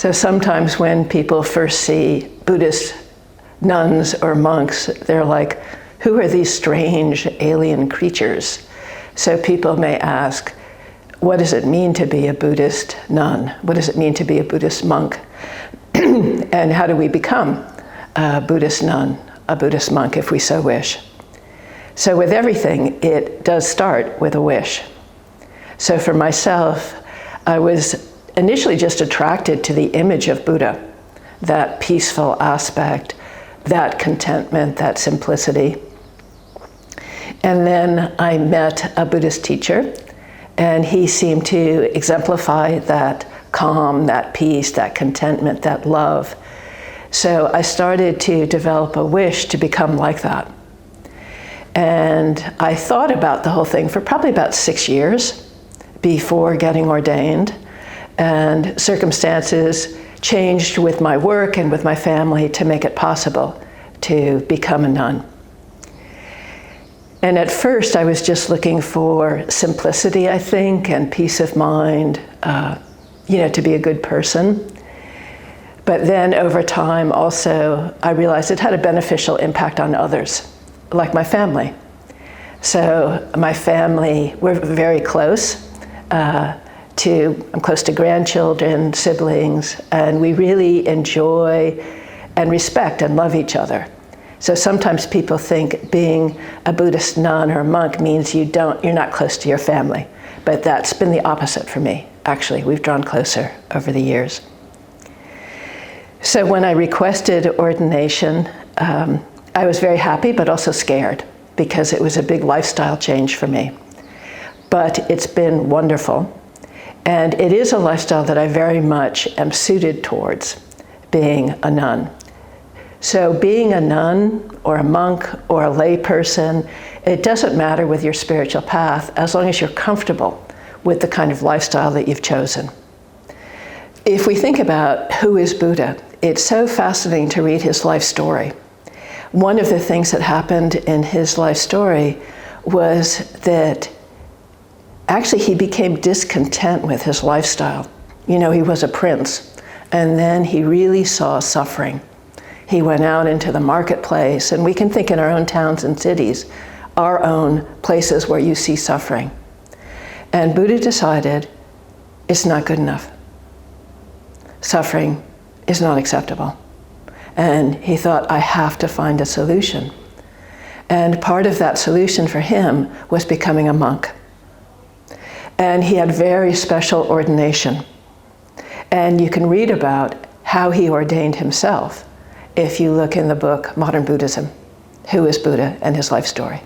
So sometimes when people first see Buddhist nuns or monks, they're like, who are these strange alien creatures? So people may ask, what does it mean to be a Buddhist nun? What does it mean to be a Buddhist monk? And how do we become a Buddhist nun, a Buddhist monk, if we so wish? So with everything, it does start with a wish. So for myself, I was initially just attracted to the image of Buddha, that peaceful aspect, that contentment, that simplicity. And then I met a Buddhist teacher, and he seemed to exemplify that calm, that peace, that contentment, that love. So I started to develop a wish to become like that. And I thought about the whole thing for probably about 6 years before getting ordained. And circumstances changed with my work and with my family to make it possible to become a nun. And at first I was just looking for simplicity, I think, and peace of mind, to be a good person. But then over time also, I realized it had a beneficial impact on others, like my family. So my family, we're very close. I'm close to grandchildren, siblings, and we really enjoy and respect and love each other. So sometimes people think being a Buddhist nun or monk means you're not close to your family, but that's been the opposite for me. Actually, we've drawn closer over the years. So when I requested ordination, I was very happy, but also scared, because it was a big lifestyle change for me. But it's been wonderful. And it is a lifestyle that I very much am suited towards, being a nun. So being a nun or a monk or a lay person, it doesn't matter with your spiritual path as long as you're comfortable with the kind of lifestyle that you've chosen. If we think about who is Buddha, it's so fascinating to read his life story. One of the things that happened in his life story was that actually he became discontent with his lifestyle. He was a prince, and then he really saw suffering. He went out into the marketplace, and we can think in our own towns and cities, our own places where you see suffering. And Buddha decided it's not good enough. Suffering is not acceptable. And he thought, I have to find a solution. And part of that solution for him was becoming a monk. And he had very special ordination. And you can read about how he ordained himself if you look in the book Modern Buddhism, Who is Buddha, and his life story.